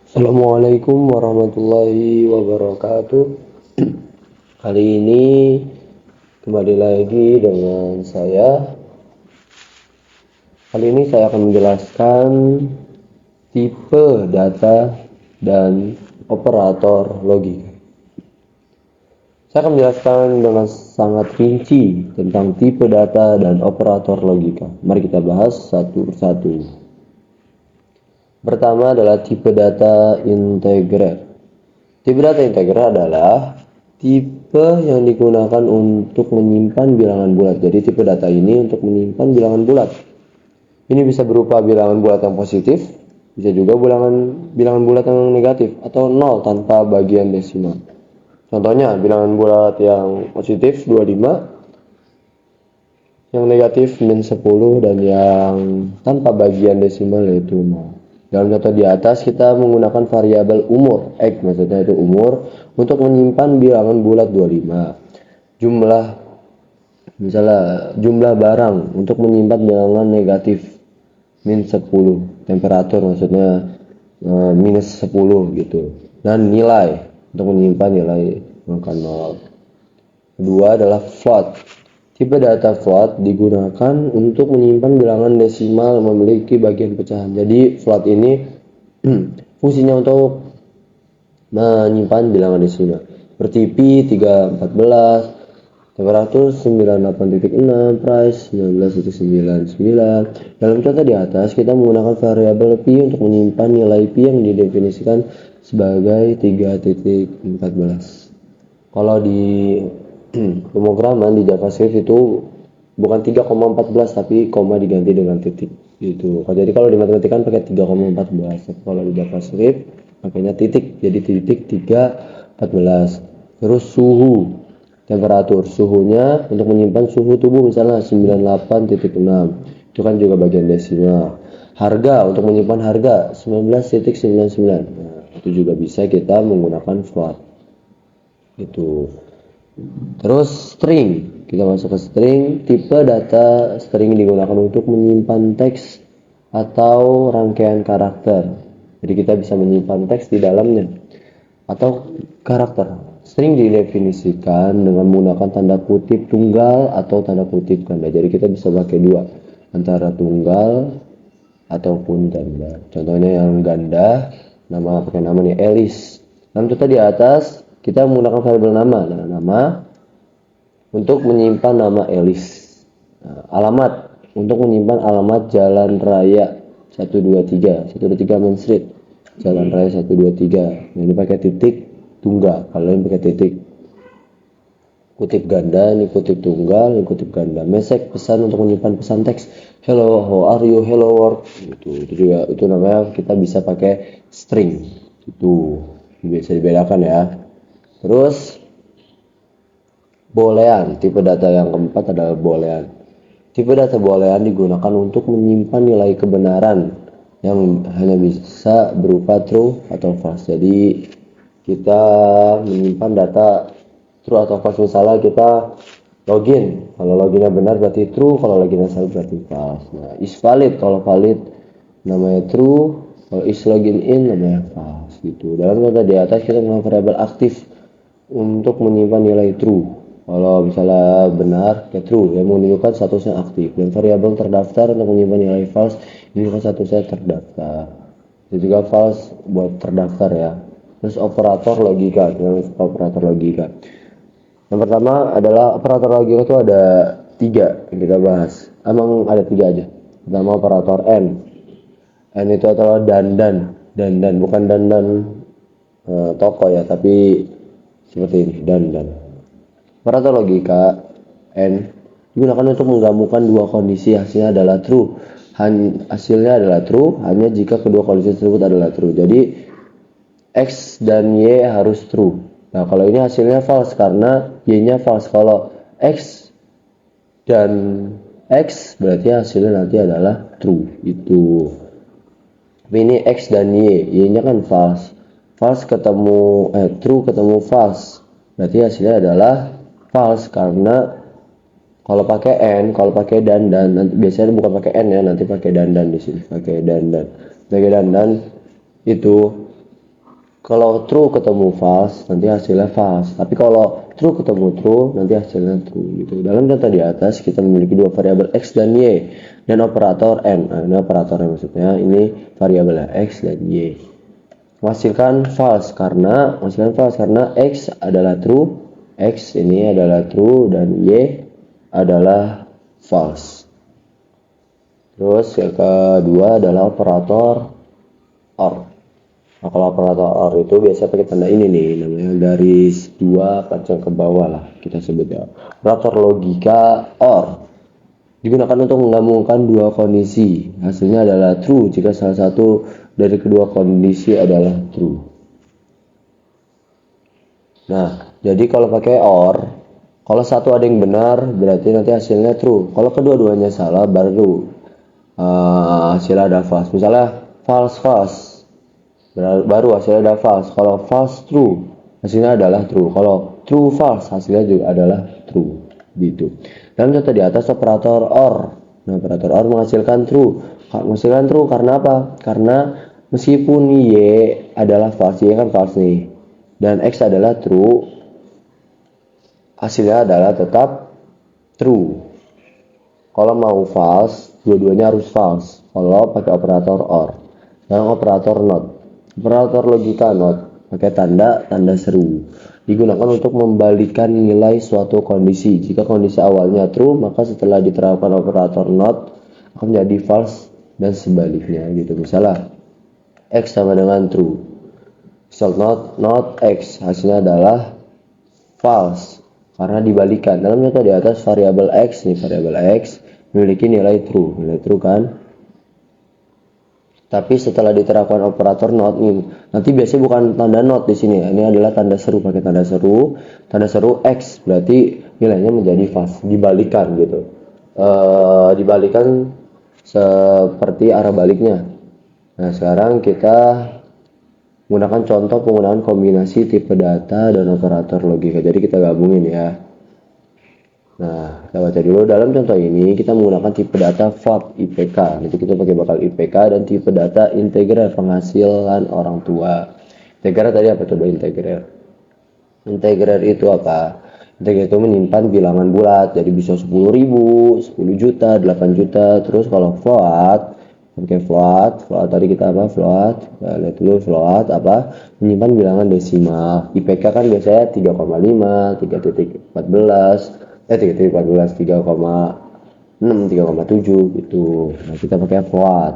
Assalamualaikum warahmatullahi wabarakatuh. Kali ini kembali lagi dengan saya. Kali ini saya akan menjelaskan tipe data dan operator logika. Saya akan menjelaskan dengan sangat rinci tentang tipe data dan operator logika. Mari kita bahas satu persatu. Pertama adalah tipe data integrer. Tipe data integrer adalah tipe yang digunakan untuk menyimpan bilangan bulat. Jadi tipe data ini untuk menyimpan bilangan bulat. Ini bisa berupa bilangan bulat yang positif, bisa juga bilangan bulat yang negatif atau nol tanpa bagian desimal. Contohnya bilangan bulat yang positif 25, yang negatif min 10, dan yang tanpa bagian desimal yaitu 0. Dalam contoh di atas kita menggunakan variabel umur, X maksudnya itu umur, untuk menyimpan bilangan bulat 25. Jumlah barang untuk menyimpan bilangan negatif min 10. Temperatur maksudnya minus 10 gitu. Dan nilai untuk menyimpan nilai angka 0. Kedua adalah float. Tipe data float digunakan untuk menyimpan bilangan desimal memiliki bagian pecahan. Jadi float ini fungsinya untuk menyimpan bilangan desimal. Seperti pi 314, temperatur 98.6, price 19.99. Dalam contoh di atas kita menggunakan variabel pi untuk menyimpan nilai pi yang didefinisikan sebagai 3.14. Kalau di pemrograman di JavaScript itu bukan 3,14 tapi koma diganti dengan titik gitu. Jadi kalau di matematika kan pakai 3,14, kalau di JavaScript pakainya titik, jadi titik 3,14. Terus suhu, temperatur, suhunya untuk menyimpan suhu tubuh misalnya 98.6, itu kan juga bagian desimal. Harga, untuk menyimpan harga 19.99, nah, itu juga bisa kita menggunakan float itu. Terus string, kita masuk ke string. Tipe data string digunakan untuk menyimpan teks atau rangkaian karakter. Jadi kita bisa menyimpan teks di dalamnya atau karakter. String didefinisikan dengan menggunakan tanda kutip tunggal atau tanda kutip ganda. Jadi kita bisa pakai dua, antara tunggal ataupun ganda. Contohnya yang ganda, pakai nama nih Alice. Nah, contoh di atas kita menggunakan variabel nama. Nah, nama untuk menyimpan nama Alice. Nah, alamat untuk menyimpan alamat Jalan Raya 123 Main Street, Jalan Raya 123. Nah, ini pakai titik tunggal, kalau ini pakai titik kutip ganda, ini kutip tunggal, ini kutip ganda. Message, pesan untuk menyimpan pesan teks. Hello, how are you? Hello world. Itu juga, itu namanya kita bisa pakai string. Itu bisa dibedakan ya. Terus boolean, tipe data yang keempat adalah boolean. Tipe data boolean digunakan untuk menyimpan nilai kebenaran yang hanya bisa berupa true atau false. Jadi kita menyimpan data true atau false. Misalnya kita login, kalau loginnya benar berarti true, kalau loginnya salah berarti false. Nah, is valid, kalau valid namanya true, kalau is login in namanya false gitu. Dalam contoh di atas kita menggunakan variabel aktif untuk menyimpan nilai true. Kalau misalnya benar, ya true, yang menunjukkan statusnya aktif. Dan variabel terdaftar untuk menyimpan nilai false, ini kan statusnya terdaftar. Itu juga false buat terdaftar ya. Terus operator logika, Yang pertama adalah operator logika itu ada 3 yang kita bahas. Emang ada 3 aja. Pertama operator N. N itu adalah dandan, bukan dandan toko ya, tapi seperti ini, dandan. Operator logika N digunakan untuk menggabungkan dua kondisi, hasilnya adalah true. Hasilnya adalah true hanya jika kedua kondisi tersebut adalah true. Jadi X dan Y harus true. Nah, kalau ini hasilnya false karena Y-nya false. Kalau X dan X berarti hasilnya nanti adalah true. Itu. Tapi ini X dan Y, Y-nya kan false. True ketemu false. Berarti hasilnya adalah false karena kalau pakai N, kalau pakai dan nanti biasanya bukan pakai N ya, nanti pakai dan di sini, pakai dan itu Kalau true ketemu false, nanti hasilnya false. Tapi kalau true ketemu true, nanti hasilnya true gitu. Dalam contoh di atas, kita memiliki dua variabel x dan y dan operator n. Nah, ini operatornya maksudnya, ini variabel x dan y. Menghasilkan false karena x adalah true, x ini adalah true dan y adalah false. Terus yang kedua adalah operator OR. Nah, kalau operator OR itu biasa pakai tanda ini nih, namanya garis 2 panjang ke bawah lah kita sebut ya. Operator logika OR digunakan untuk menggabungkan dua kondisi. Hasilnya adalah true jika salah satu dari kedua kondisi adalah true. Nah, jadi kalau pakai OR, kalau satu ada yang benar berarti nanti hasilnya true. Kalau kedua-duanya salah baru hasilnya ada false. Misalnya false baru hasilnya ada false. Kalau false true hasilnya adalah true. Kalau true false hasilnya juga adalah true gitu. Dalam contoh di atas operator OR. Nah, operator OR menghasilkan true. Karena apa? Karena meskipun y adalah false, y kan false nih, dan x adalah true, hasilnya adalah tetap true. Kalau mau false, dua-duanya harus false. Kalau pakai operator OR. Sekarang operator NOT. Operator logika NOT pakai tanda seru. Digunakan untuk membalikan nilai suatu kondisi. Jika kondisi awalnya true, maka setelah diterapkan operator NOT akan menjadi false dan sebaliknya gitu. Misalnya x sama dengan true. Result not x, hasilnya adalah false karena dibalikan. Dalam contoh di atas variabel x memiliki nilai true kan. Tapi setelah diterapkan operator not nih, nanti biasanya bukan tanda not di sini. Ini adalah tanda seru, pakai tanda seru. Tanda seru x berarti nilainya menjadi false, dibalikan gitu. Dibalikan seperti arah baliknya. Nah, sekarang kita menggunakan contoh penggunaan kombinasi tipe data dan operator logika. Jadi kita gabungin ya. Nah, kita baca dulu. Dalam contoh ini kita menggunakan tipe data VAP IPK. Nanti kita pakai bakal IPK dan tipe data integral penghasilan orang tua. Integral tadi apa coba integral? Integral itu apa? Integral itu menyimpan bilangan bulat. Jadi bisa 10.000, 10 juta, 8 juta. Terus kalau float, pakai float tadi kita apa? Float. Nah, lihat dulu float apa? Menyimpan bilangan desimal. IPK kan biasanya 3,5, 3.14. 3,14, 3,6, 3,7 gitu. Nah, kita pakai float.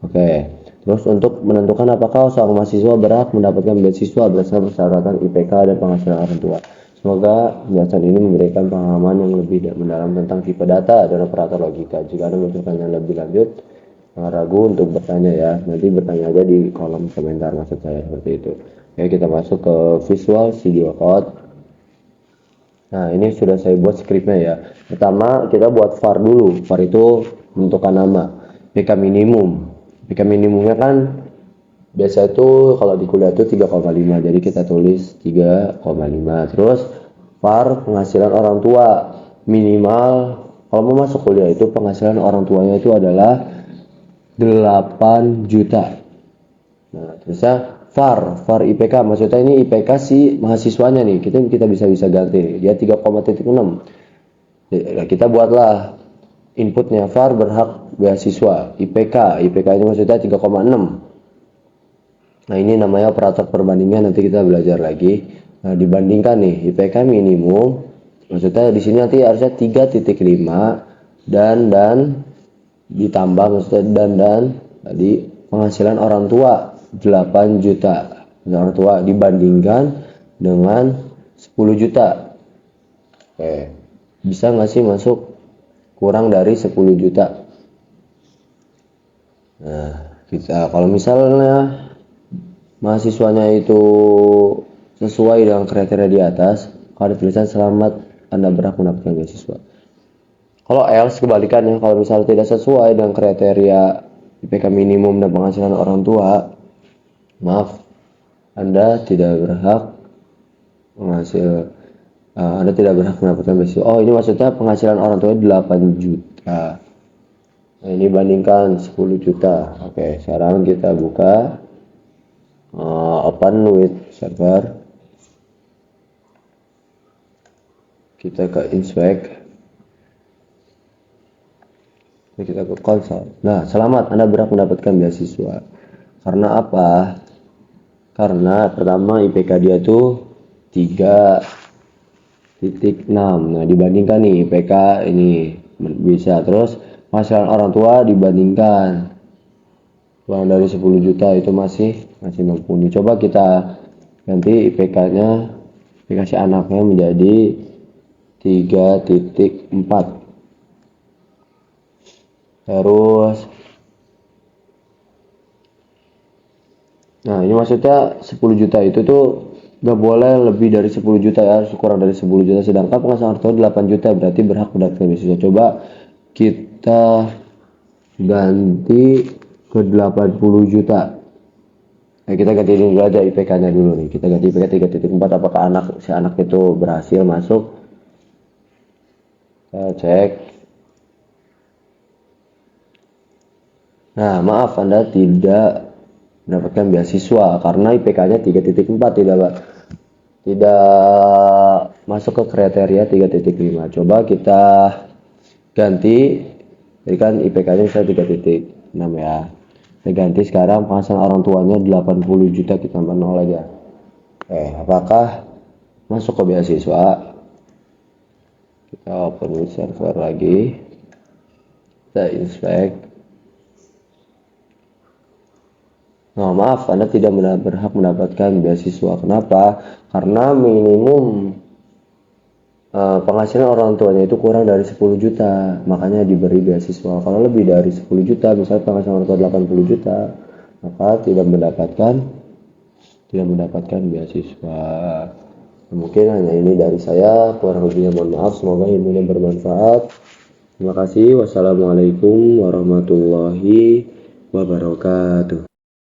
Oke. Terus untuk menentukan apakah seorang mahasiswa berhak mendapatkan beasiswa berdasarkan persyaratan IPK dan penghasilan orang tua. Semoga penjelasan ini memberikan pemahaman yang lebih mendalam tentang tipe data dan operator logika. Jika Anda membutuhkan yang lebih lanjut, jangan ragu untuk bertanya ya. Nanti bertanya aja di kolom komentar maksud saya seperti itu. Oke, kita masuk ke Visual Studio Code. Nah, ini sudah saya buat skripnya ya. Pertama, kita buat var dulu. Var itu menentukan nama. PK minimum. PK minimumnya kan biasa itu kalau di kuliah itu 3,5. Jadi kita tulis 3,5. Terus var penghasilan orang tua. Minimal kalau mau masuk kuliah itu penghasilan orang tuanya itu adalah 8 juta. Nah, terusnya var IPK, maksudnya ini IPK si mahasiswanya nih, kita bisa ganti dia 3,6. Nah, kita buatlah inputnya var berhak beasiswa IPK nya maksudnya 3,6. Nah, ini namanya operator perbandingan, nanti kita belajar lagi. Nah, dibandingkan nih IPK minimum, maksudnya di sini nanti harusnya 3,5 dan ditambah maksudnya dan tadi penghasilan orang tua 8 juta orang tua dibandingkan dengan 10 juta. Oke, bisa nggak sih masuk kurang dari 10 juta? Nah, kita kalau misalnya mahasiswanya itu sesuai dengan kriteria di atas, kalau ada tulisan selamat Anda berhak mendapatkan beasiswa. Kalau else kebalikannya, kalau misalnya tidak sesuai dengan kriteria IPK minimum dan penghasilan orang tua, maaf, Anda tidak berhak mendapatkan beasiswa. Oh, ini maksudnya penghasilan orang tua 8 juta. Nah, ini bandingkan 10 juta. Oke, sekarang kita buka open with server, kita ke inspect, kita ke konsol. Nah, selamat, Anda berhak mendapatkan beasiswa. Karena apa? Karena pertama IPK dia tuh 3,6. Nah, dibandingkan nih IPK ini bisa. Terus penghasilan orang tua dibandingkan kurang dari 10 juta itu masih mumpuni. Coba kita ganti IPK-nya, IPK si anaknya menjadi 3,4. Terus nah, ini maksudnya 10 juta itu tuh gak boleh lebih dari 10 juta ya, harus kurang dari 10 juta. Sedangkan penghasilan orang tua 8 juta, berarti berhak mendapatkan beasiswa. Coba kita ganti ke 80 juta. Kita ganti dulu aja IPK-nya dulu nih. Kita ganti IPK 3,4. Apakah si anak itu berhasil masuk? Kita cek. Nah, maaf, Anda tidak mendapatkan beasiswa karena IPK-nya 3,4, tidak masuk ke kriteria 3,5. Coba kita ganti, jadi kan IPK-nya bisa 3,6 ya. Kita ganti sekarang penghasilan orang tuanya 80 juta, kita tambah 0 aja. Apakah masuk ke beasiswa? Kita open server lagi, kita inspect. Nah, maaf, Anda tidak berhak mendapatkan beasiswa. Kenapa? Karena minimum penghasilan orang tuanya itu kurang dari 10 juta, makanya diberi beasiswa. Kalau lebih dari 10 juta, misalnya penghasilan orang tua 80 juta, maka tidak mendapatkan beasiswa. Mungkin hanya ini dari saya, kurang lebihnya mohon maaf. Semoga ilmunya bermanfaat. Terima kasih. Wassalamualaikum warahmatullahi wabarakatuh.